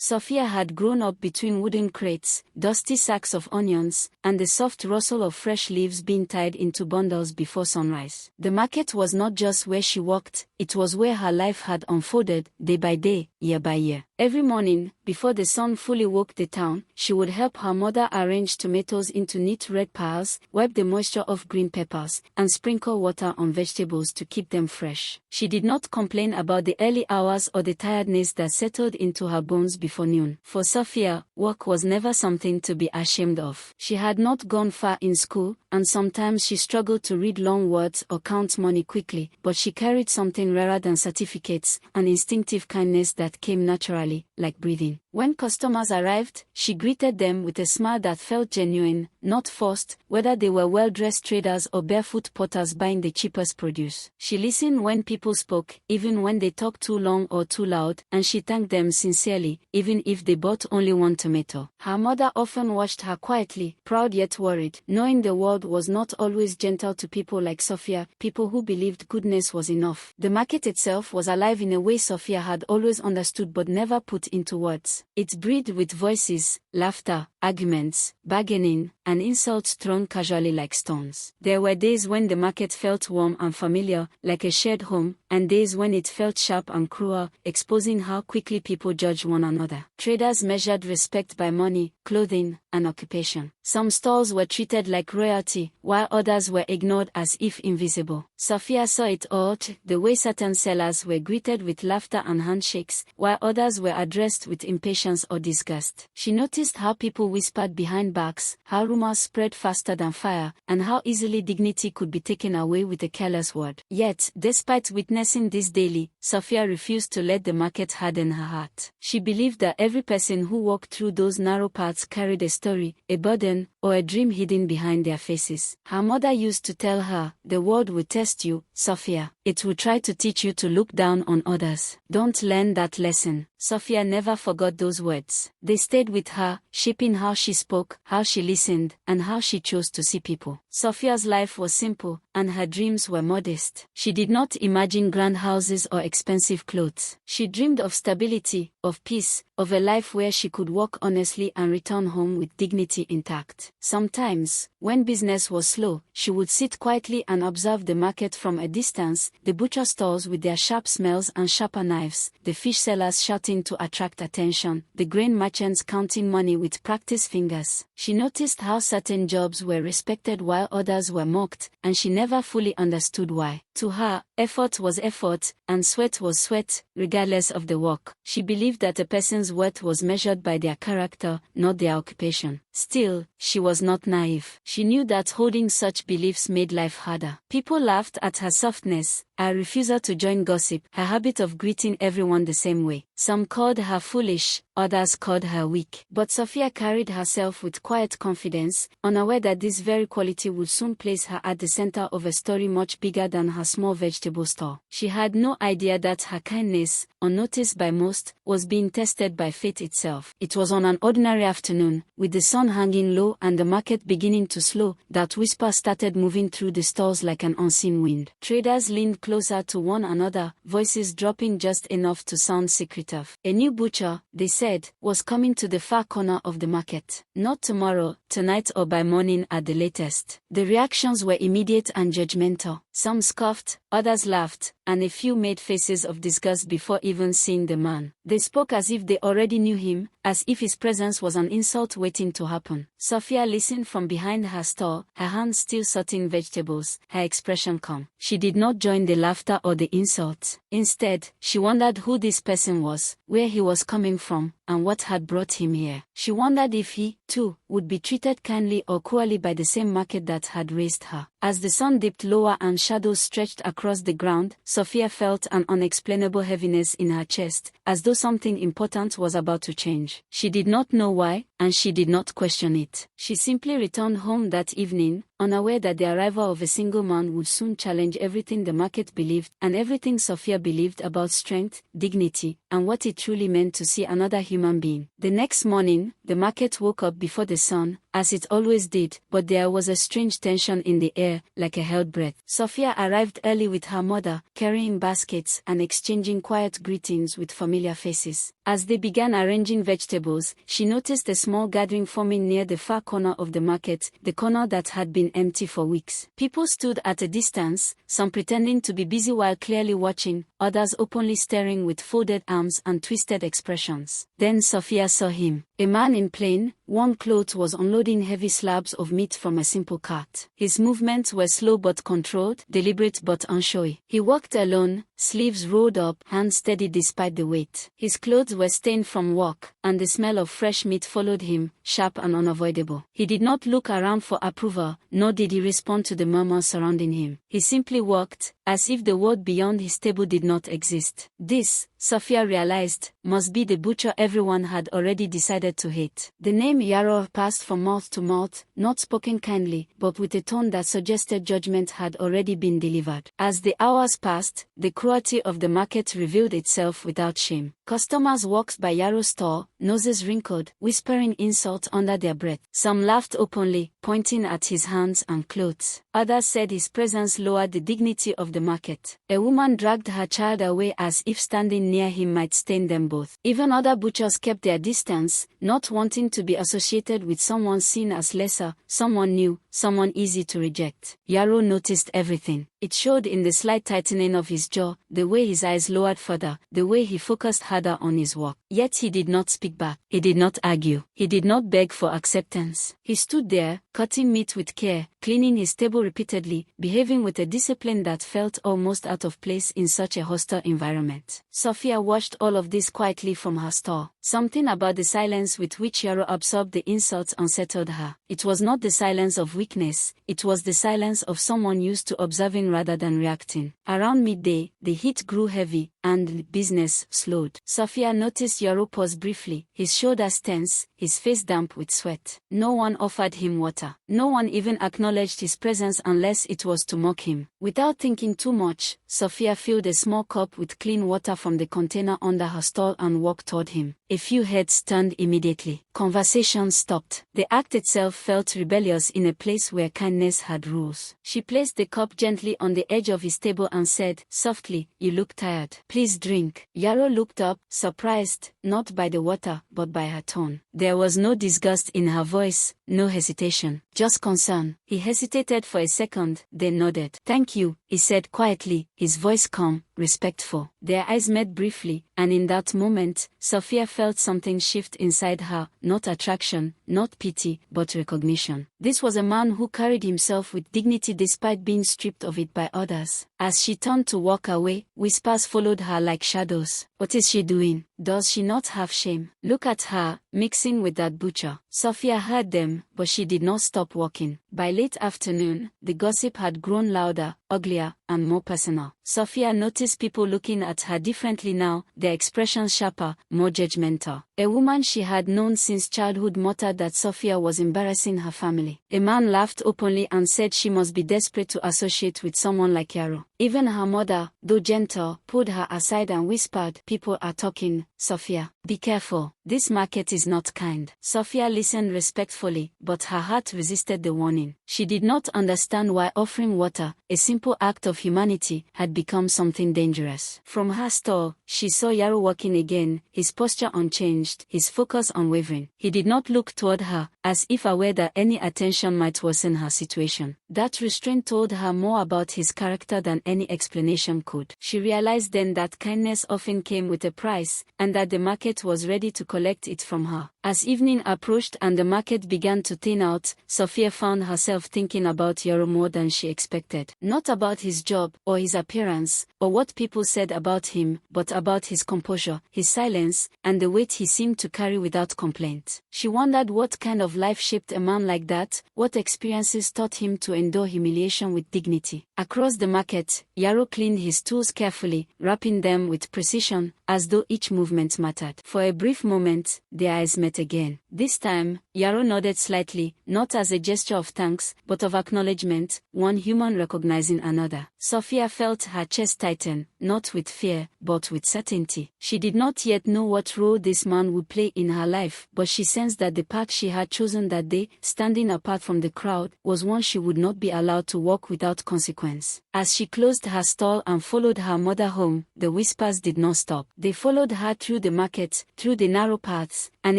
Sophia had grown up between wooden crates, dusty sacks of onions, and the soft rustle of fresh leaves being tied into bundles before sunrise. The market was not just where she walked, it was where her life had unfolded, day by day, year by year. Every morning, before the sun fully woke the town, she would help her mother arrange tomatoes into neat red piles, wipe the moisture off green peppers, and sprinkle water on vegetables to keep them fresh. She did not complain about the early hours or the tiredness that settled into her bones before noon. For Sophia, work was never something to be ashamed of. She had not gone far in school, and sometimes she struggled to read long words or count money quickly, but she carried something rarer than certificates, an instinctive kindness that came naturally, like breathing. When customers arrived, she greeted them with a smile that felt genuine, not forced, whether they were well-dressed traders or barefoot potters buying the cheapest produce. She listened when people spoke, even when they talked too long or too loud, and she thanked them sincerely, even if they bought only one tomato. Her mother often watched her quietly, proud yet worried, knowing the world was not always gentle to people like Sophia, people who believed goodness was enough. The market itself was alive in a way Sophia had always understood but never put into words. It breathed with voices, laughter, arguments, bargaining, and insults thrown casually like stones. There were days when the market felt warm and familiar, like a shared home, and days when it felt sharp and cruel, exposing how quickly people judge one another. Traders measured respect by money, clothing, and occupation. Some stalls were treated like royalty, while others were ignored as if invisible. Sophia saw it all, the way certain sellers were greeted with laughter and handshakes, while others were addressed with impatience or disgust. She noticed how people whispered behind backs, how rumors spread faster than fire, and how easily dignity could be taken away with a careless word. Yet, despite witnessing this daily, Sophia refused to let the market harden her heart. She believed that every person who walked through those narrow paths carried a story, a burden, or a dream hidden behind their faces. Her mother used to tell her, "The world will test you, Sophia. It will try to teach you to look down on others. Don't learn that lesson." Sophia never forgot those words. They stayed with her, shaping how she spoke, how she listened, and how she chose to see people. Sophia's life was simple, and her dreams were modest. She did not imagine grand houses or expensive clothes. She dreamed of stability, of peace, of a life where she could walk honestly and return home with dignity intact. Sometimes, when business was slow, she would sit quietly and observe the market from a distance, the butcher stalls with their sharp smells and sharper knives, the fish sellers shouting to attract attention, the grain merchants counting money with practiced fingers. She noticed how certain jobs were respected while others were mocked, and she never fully understood why. To her, effort was effort, and sweat was sweat, regardless of the work. She believed that a person's worth was measured by their character, not their occupation. Still, she was not naive. She knew that holding such beliefs made life harder. People laughed at her softness, her refusal to join gossip, her habit of greeting everyone the same way. Some called her foolish, others called her weak. But Sophia carried herself with quiet confidence, unaware that this very quality would soon place her at the center of a story much bigger than her small vegetable store. She had no idea that her kindness, unnoticed by most, was being tested by fate itself. It was on an ordinary afternoon, with the sun hanging low and the market beginning to slow, that whispers started moving through the stalls like an unseen wind. Traders leaned closer to one another, voices dropping just enough to sound secretive. A new butcher, they said, was coming to the far corner of the market. Not tomorrow, tonight, or by morning at the latest. The reactions were immediate and judgmental. Some scoffed, others laughed, and a few made faces of disgust before even seeing the man. They spoke as if they already knew him, as if his presence was an insult waiting to happen. Sophia listened from behind her stall, her hands still sorting vegetables, her expression calm. She did not join the laughter or the insults. Instead, she wondered who this person was, where he was coming from, and what had brought him here. She wondered if he, too, would be treated kindly or cruelly by the same market that had raised her. As the sun dipped lower and shadows stretched across the ground, Sophia felt an unexplainable heaviness in her chest, as though something important was about to change. She did not know why, and she did not question it. She simply returned home that evening, unaware that the arrival of a single man would soon challenge everything the market believed, and everything Sophia believed about strength, dignity, and what it truly meant to see another human being. The next morning, the market woke up before the sun, as it always did, but there was a strange tension in the air, like a held breath. Sophia arrived early with her mother, carrying baskets and exchanging quiet greetings with familiar faces. As they began arranging vegetables, she noticed a small gathering forming near the far corner of the market, the corner that had been empty for weeks. People stood at a distance, some pretending to be busy while clearly watching, others openly staring with folded arms and twisted expressions. Then Sophia saw him. A man in plain, worn clothes was unloading heavy slabs of meat from a simple cart. His movements were slow but controlled, deliberate but unshowy. He walked alone, sleeves rolled up, hands steady despite the weight. His clothes were stained from work, and the smell of fresh meat followed him, sharp and unavoidable. He did not look around for approval, nor did he respond to the murmurs surrounding him. He simply walked, as if the world beyond his table did not exist. This, Sophia realized, must be the butcher everyone had already decided to hate. The name Yarrow passed from mouth to mouth, not spoken kindly, but with a tone that suggested judgment had already been delivered. As the hours passed, the cruelty of the market revealed itself without shame. Customers walked by Yarrow's store, noses wrinkled, whispering insults under their breath. Some laughed openly, pointing at his hands and clothes. Others said his presence lowered the dignity of the market. A woman dragged her child away as if standing near him might stain them both. Even other butchers kept their distance, not wanting to be associated with someone seen as lesser, someone new, someone easy to reject. Yarrow noticed everything. It showed in the slight tightening of his jaw, the way his eyes lowered further, the way he focused harder on his work. Yet he did not speak back. He did not argue. He did not beg for acceptance. He stood there, cutting meat with care, cleaning his table repeatedly, behaving with a discipline that felt almost out of place in such a hostile environment. Sophia watched all of this quietly from her store. Something about the silence with which Yarrow absorbed the insults unsettled her. It was not the silence of weakness, it was the silence of someone used to observing rather than reacting. Around midday, the heat grew heavy, and business slowed. Sophia noticed Yarrow pause briefly, his shoulders tense, his face damp with sweat. No one offered him water. No one even acknowledged his presence unless it was to mock him. Without thinking too much, Sophia filled a small cup with clean water from the container under her stall and walked toward him. A few heads turned immediately. Conversation stopped. The act itself felt rebellious in a place where kindness had rules. She placed the cup gently on the edge of his table and said, softly, "You look tired. Please drink." Yarrow looked up, surprised, not by the water, but by her tone. There was no disgust in her voice, no hesitation, just concern. He hesitated for a second, then nodded. "Thank you," he said quietly, his voice calm, respectful. Their eyes met briefly, and in that moment, Sophia felt something shift inside her, not attraction, not pity, but recognition. This was a man who carried himself with dignity despite being stripped of it by others. As she turned to walk away, whispers followed her like shadows. What is she doing? Does she not have shame? Look at her, mixing with that butcher. Sophia heard them, but she did not stop walking. By late afternoon, the gossip had grown louder, uglier, and more personal. Sophia noticed people looking at her differently now, their expressions sharper, more judgmental. A woman she had known since childhood muttered that Sophia was embarrassing her family. A man laughed openly and said she must be desperate to associate with someone like Yarrow. Even her mother, though gentle, pulled her aside and whispered, "People are talking, Sophia. Be careful. This market is not kind." Sophia listened respectfully, but her heart resisted the warning. She did not understand why offering water, a simple act of humanity, had become something dangerous. From her store, she saw Yarrow walking again, his posture unchanged, his focus unwavering. He did not look toward her, as if aware that any attention might worsen her situation. That restraint told her more about his character than any explanation could. She realized then that kindness often came with a price, and that the market was ready to collect it from her. As evening approached and the market began to thin out, Sophia found herself thinking about Yarrow more than she expected. Not about his job, or his appearance, or what people said about him, but about his composure, his silence, and the weight he seemed to carry without complaint. She wondered what kind of life shaped a man like that, what experiences taught him to endure humiliation with dignity. Across the market, Yarrow cleaned his tools carefully, wrapping them with precision, as though each movement mattered. For a brief moment, their eyes met again. This time, Yarrow nodded slightly, not as a gesture of thanks, but of acknowledgement, one human recognizing another. Sophia felt her chest tighten, not with fear, but with certainty. She did not yet know what role this man would play in her life, but she sensed that the path she had chosen that day, standing apart from the crowd, was one she would not be allowed to walk without consequence. As she closed her stall and followed her mother home, the whispers did not stop. They followed her through the market, through the narrow paths, and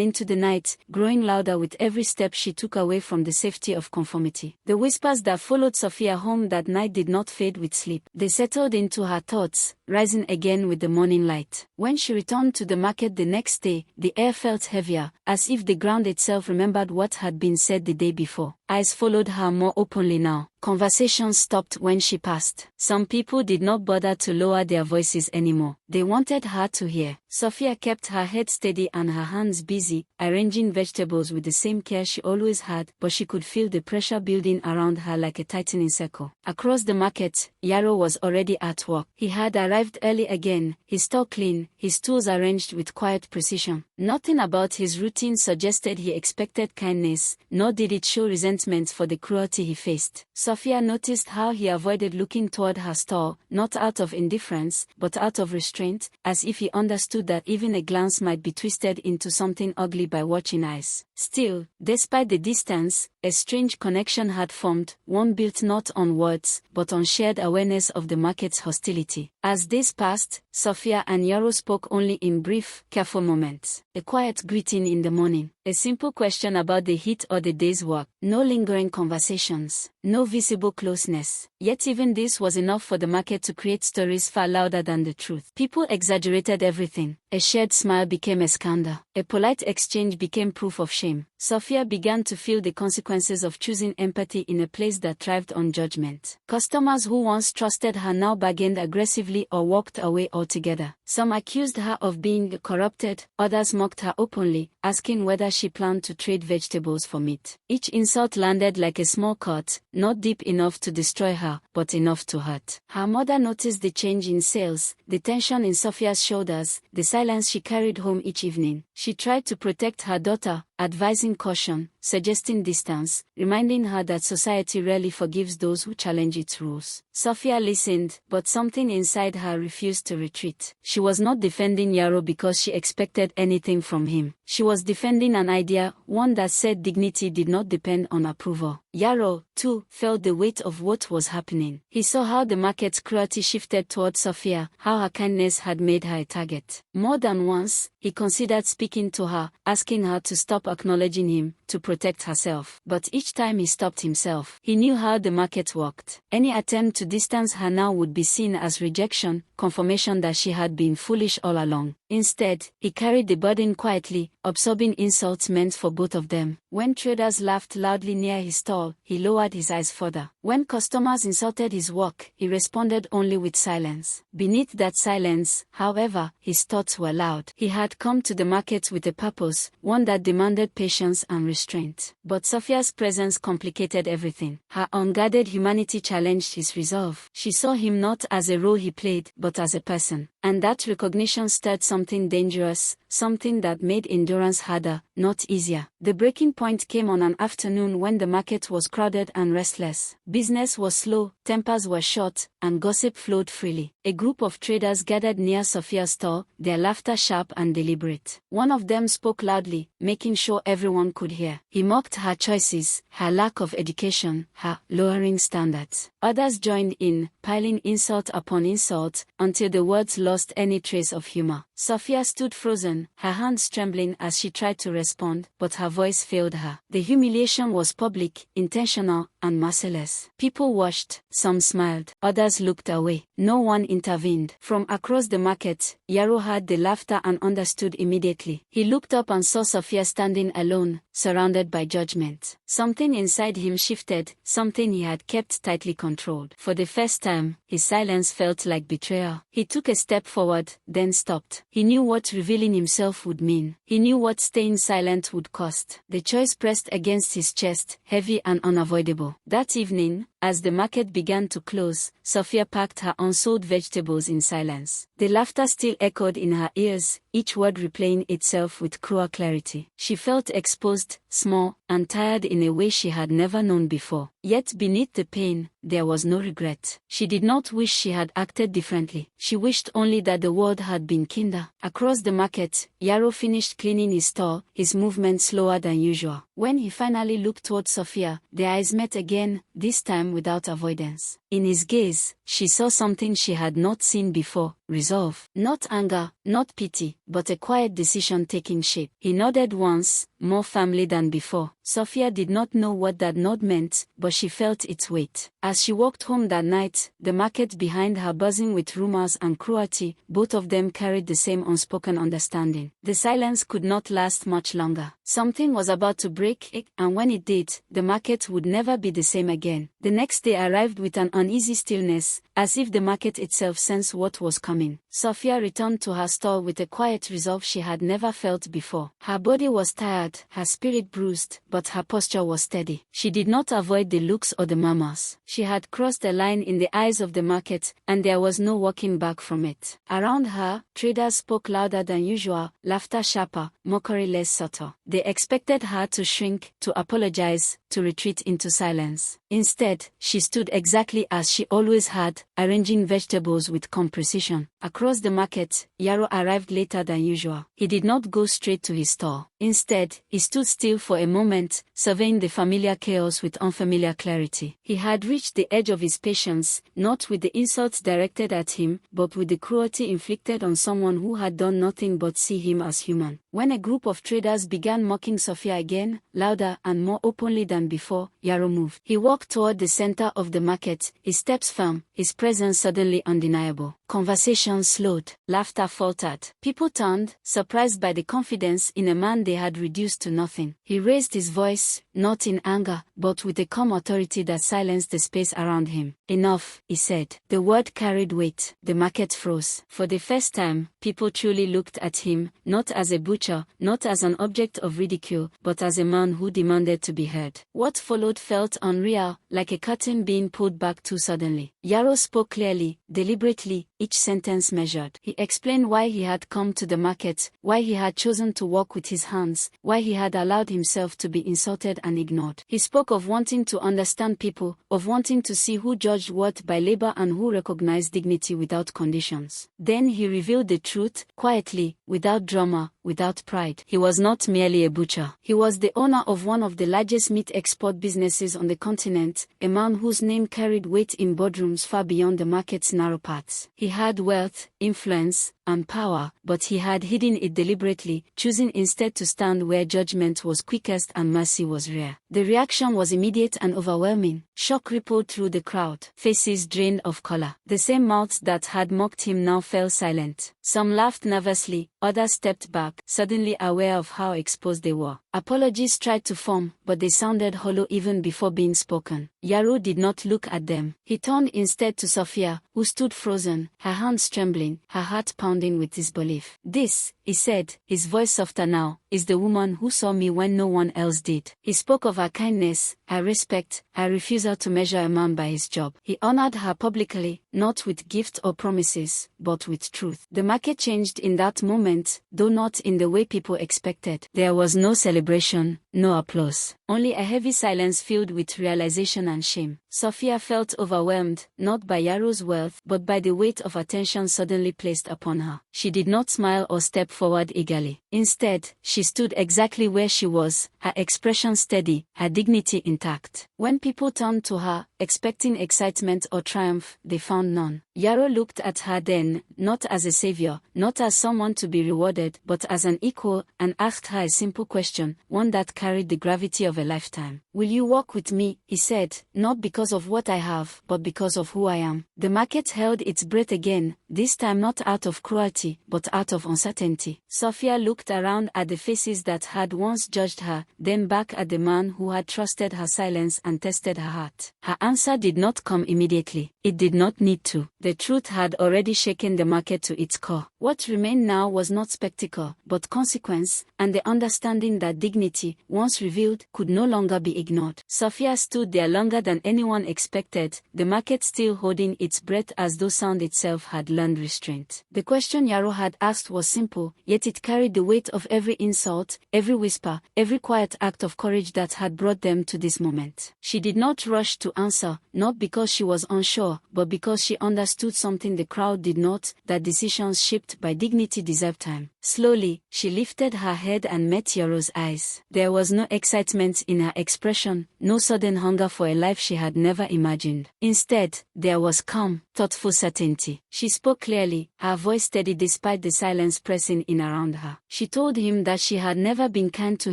into the night, growing louder with every step she took away from the safety of conformity. The whispers that followed Sophia home that night did not fade with sleep. They settled into her thoughts, rising again with the morning light. When she returned to the market the next day, the air felt heavier, as if the ground itself remembered what had been said the day before. Eyes followed her more openly now. Conversations stopped when she passed. Some people did not bother to lower their voices anymore. They wanted her to hear. Sophia kept her head steady and her hands busy, arranging vegetables with the same care she always had, but she could feel the pressure building around her like a tightening circle. Across the market, Yarrow was already at work. He had arrived early again, his store clean, his tools arranged with quiet precision. Nothing about his routine suggested he expected kindness, nor did it show resentment for the cruelty he faced. Sophia noticed how he avoided looking toward her store, not out of indifference, but out of restraint, as if he understood that even a glance might be twisted into something ugly by watching eyes. Still, despite the distance, a strange connection had formed, one built not on words, but on shared awareness of the market's hostility. As days passed, Sophia and Yarrow spoke only in brief, careful moments. A quiet greeting in the morning, a simple question about the heat or the day's work, no lingering conversations, no visible closeness. Yet even this was enough for the market to create stories far louder than the truth. People exaggerated everything. A shared smile became a scandal. A polite exchange became proof of shame. Sophia began to feel the consequences of choosing empathy in a place that thrived on judgment. Customers who once trusted her now bargained aggressively or walked away altogether. Some accused her of being corrupted, others mocked her openly, asking whether she planned to trade vegetables for meat. Each insult landed like a small cut, not deep enough to destroy her, but enough to hurt. Her mother noticed the change in sales, the tension in Sophia's shoulders, the silence she carried home each evening. She tried to protect her daughter, advising caution, suggesting distance, reminding her that society rarely forgives those who challenge its rules. Sophia listened, but something inside her refused to retreat. She was not defending Yarrow because she expected anything from him. She was defending an idea, one that said dignity did not depend on approval. Yarrow, too, felt the weight of what was happening. He saw how the market's cruelty shifted toward Sophia, how her kindness had made her a target. More than once, he considered speaking to her, asking her to stop acknowledging him, to protect herself. But each time he stopped himself. He knew how the market worked. Any attempt to distance her now would be seen as rejection, confirmation that she had been foolish all along. Instead, he carried the burden quietly, absorbing insults meant for both of them. When traders laughed loudly near his stall, he lowered his eyes further. When customers insulted his work, he responded only with silence. Beneath that silence, however, his thoughts were loud. He had come to the market with a purpose, one that demanded patience and restraint. But Sophia's presence complicated everything. Her unguarded humanity challenged his resolve. She saw him not as a role he played, but as a person. And that recognition stirred something dangerous, something that made endurance harder, not easier. The breaking point came on an afternoon when the market was crowded and restless. Business was slow, tempers were short, and gossip flowed freely. A group of traders gathered near Sophia's store, their laughter sharp and deliberate. One of them spoke loudly, making sure everyone could hear. He mocked her choices, her lack of education, her lowering standards. Others joined in, piling insult upon insult, until the words lost any trace of humor. Sophia stood frozen, her hands trembling as she tried to respond, but her voice failed her. The humiliation was public, intentional, and merciless. People watched, some smiled, others looked away. No one intervened. From across the market, Yarrow heard the laughter and understood immediately. He looked up and saw Sophia standing alone, surrounded by judgment. Something inside him shifted, something he had kept tightly controlled. For the first time, his silence felt like betrayal. He took a step forward, then stopped. He knew what revealing himself would mean. He knew what staying silent would cost. The choice pressed against his chest, heavy and unavoidable. That evening, As the market began to close, Sophia packed her unsold vegetables in silence. The laughter still echoed in her ears, each word replaying itself with cruel clarity. She felt exposed, small, and tired in a way she had never known before. Yet beneath the pain, there was no regret. She did not wish she had acted differently. She wished only that the world had been kinder. Across the market, Yarrow finished cleaning his store, his movement slower than usual. When he finally looked toward Sophia, their eyes met again, this time without avoidance. In his gaze, she saw something she had not seen before: resolve. Not anger, not pity, but a quiet decision taking shape. He nodded once, more firmly than before. Sophia did not know what that nod meant, but she felt its weight. As she walked home that night, the market behind her buzzing with rumors and cruelty, both of them carried the same unspoken understanding. The silence could not last much longer. Something was about to break, and when it did, the market would never be the same again. The next day arrived with an uneasy stillness, as if the market itself sensed what was coming. Sophia returned to her stall with a quiet resolve she had never felt before. Her body was tired, her spirit bruised, but her posture was steady. She did not avoid the looks or the murmurs. She had crossed a line in the eyes of the market, and there was no walking back from it. Around her, traders spoke louder than usual, laughter sharper, mockery less subtle. They expected her to shrink, to apologize, to retreat into silence. Instead, she stood exactly as she always had, arranging vegetables with precision. Across the market, Yarrow arrived later than usual. He did not go straight to his stall. Instead, he stood still for a moment, surveying the familiar chaos with unfamiliar clarity. He had reached the edge of his patience, not with the insults directed at him, but with the cruelty inflicted on someone who had done nothing but see him as human. When a group of traders began mocking Sophia again, louder and more openly than before, Yarrow moved. He walked toward the center of the market, his steps firm, his presence suddenly undeniable. Conversations slowed, laughter faltered. People turned, surprised by the confidence in a man they had reduced to nothing. He raised his voice, not in anger, but with a calm authority that silenced the space around him. "Enough," he said. The word carried weight. The market froze. For the first time, people truly looked at him, not as a butcher, not as an object of ridicule, but as a man who demanded to be heard. What followed felt unreal, like a curtain being pulled back too suddenly. Yarrow spoke clearly, deliberately, each sentence measured. He explained why he had come to the market, why he had chosen to walk with his hands, why he had allowed himself to be insulted and ignored. He spoke of wanting to understand people, of wanting to see who judged worth by labor and who recognized dignity without conditions. Then he revealed the truth, quietly, without drama, without pride. He was not merely a butcher. He was the owner of one of the largest meat export businesses on the continent, a man whose name carried weight in boardrooms far beyond the market's narrow paths. He had wealth, influence, and power, but he had hidden it deliberately, choosing instead to stand where judgment was quickest and mercy was rare. The reaction was immediate and overwhelming. Shock rippled through the crowd. Faces drained of color. The same mouths that had mocked him now fell silent. Some laughed nervously, others stepped back, suddenly aware of how exposed they were. Apologies tried to form, but they sounded hollow even before being spoken. Yarrow did not look at them. He turned instead to Sophia, who stood frozen, her hands trembling, her heart pounding with disbelief. "This," he said, his voice softer now, "is the woman who saw me when no one else did." He spoke of her kindness, her respect, her refusal to measure a man by his job. He honored her publicly, not with gifts or promises, but with truth. The market changed in that moment, though not in the way people expected. There was no celebration, no applause. Only a heavy silence filled with realization and shame. Sophia felt overwhelmed, not by Yarrow's wealth, but by the weight of attention suddenly placed upon her. She did not smile or step forward eagerly. Instead, she stood exactly where she was, her expression steady, her dignity intact. When people turned to her, expecting excitement or triumph, they found none. Yarrow looked at her then, not as a savior, not as someone to be rewarded, but as an equal, and asked her a simple question, one that carried the gravity of a lifetime. "Will you walk with me?" he said, "not because of what I have, but because of who I am." The market held its breath again, this time not out of cruelty, but out of uncertainty. Sophia looked around at the faces that had once judged her, then back at the man who had trusted her silence and tested her heart. Her answer did not come immediately. It did not need to. The truth had already shaken the market to its core. What remained now was not spectacle, but consequence, and the understanding that dignity, once revealed, could no longer be ignored. Sophia stood there longer than anyone expected, the market still holding its breath as though sound itself had learned restraint. The question Yarrow had asked was simple, yet it carried the weight of every insult, every whisper, every quiet act of courage that had brought them to this moment. She did not rush to answer, not because she was unsure, but because she understood something the crowd did not, that decisions shaped by dignity deserve time. Slowly, she lifted her head and met Yarrow's eyes. There was no excitement in her expression, no sudden hunger for a life she had never imagined. Instead, there was calm, thoughtful certainty. She spoke clearly, her voice steady despite the silence pressing in around her. She told him that she had never been kind to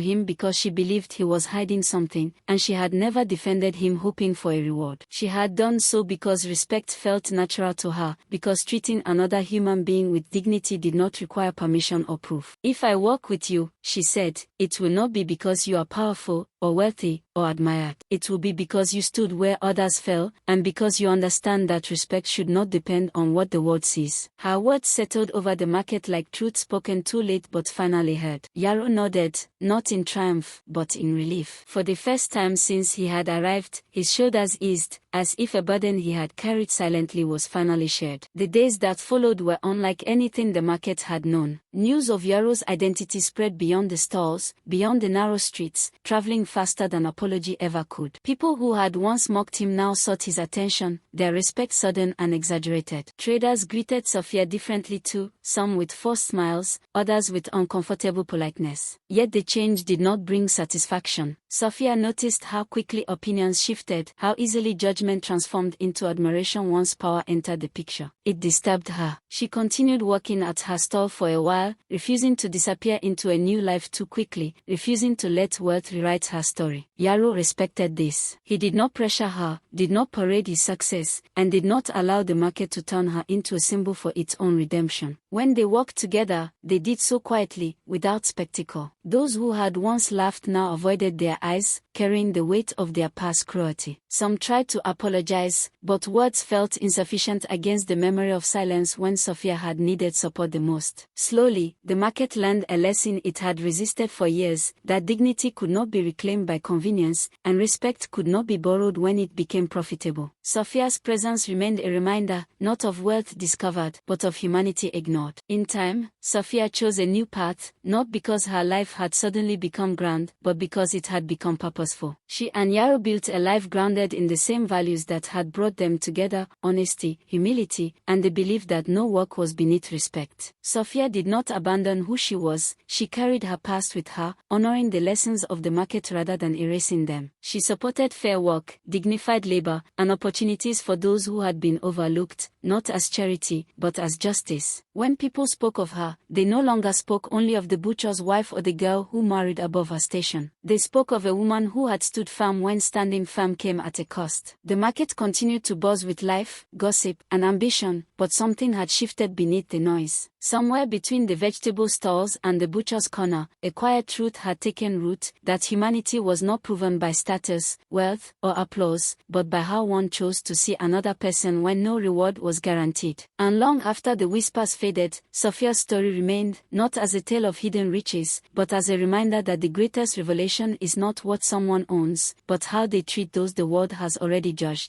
him because she believed he was hiding something, and she had never defended him hoping for a reward. She had done so because respect felt natural to her, because treating another human being with dignity did not require permission or proof. If I walk with you, she said, it will not be because you are powerful, or wealthy, or admired. It will be because you stood where others fell, and because you understand that respect should not depend on what the world sees. Her words settled over the market like truth spoken too late but finally heard. Yarrow nodded, not in triumph, but in relief. For the first time since he had arrived, his shoulders eased, as if a burden he had carried silently was finally shared. The days that followed were unlike anything the market had known. News of Yarrow's identity spread beyond the stalls, beyond the narrow streets, traveling faster than apology ever could. People who had once mocked him now sought his attention, their respect sudden and exaggerated. Traders greeted Sophia differently too, some with forced smiles, others with uncomfortable politeness. Yet the change did not bring satisfaction. Sophia noticed how quickly opinions shifted, how easily judgment transformed into admiration once power entered the picture. It disturbed her. She continued working at her stall for a while, refusing to disappear into a new life too quickly, refusing to let wealth rewrite her story. Yarrow respected this. He did not pressure her, did not parade his success, and did not allow the market to turn her into a symbol for its own redemption. When they walked together, they did so quietly, without spectacle. Those who had once laughed now avoided their eyes, carrying the weight of their past cruelty. Some tried to apologize, but words felt insufficient against the memory of silence when Sophia had needed support the most. Slowly, the market learned a lesson it had resisted for years, that dignity could not be reclaimed by convenience, and respect could not be borrowed when it became profitable. Sophia's presence remained a reminder, not of wealth discovered, but of humanity ignored. In time, Sophia chose a new path, not because her life had suddenly become grand, but because it had become purposeful. She and Yarrow built a life grounded in the same values that had brought them together: honesty, humility, and the belief that no work was beneath respect. Sophia did not abandon who she was, she carried her past with her, honoring the lessons of the market rather than erasing them. She supported fair work, dignified labor, and opportunities for those who had been overlooked, not as charity, but as justice. When people spoke of her, they no longer spoke only of the butcher's wife or the girl who married above her station. They spoke of a woman who had stood firm when standing firm came at a cost. The market continued to buzz with life, gossip, and ambition, but something had shifted beneath the noise. Somewhere between the vegetable stalls and the butcher's corner, a quiet truth had taken root, that humanity was not proven by status, wealth, or applause, but by how one chose to see another person when no reward was guaranteed. And long after the whispers faded, Sophia's story remained, not as a tale of hidden riches, but as a reminder that the greatest revelation is not what someone owns, but how they treat those the world has already judged.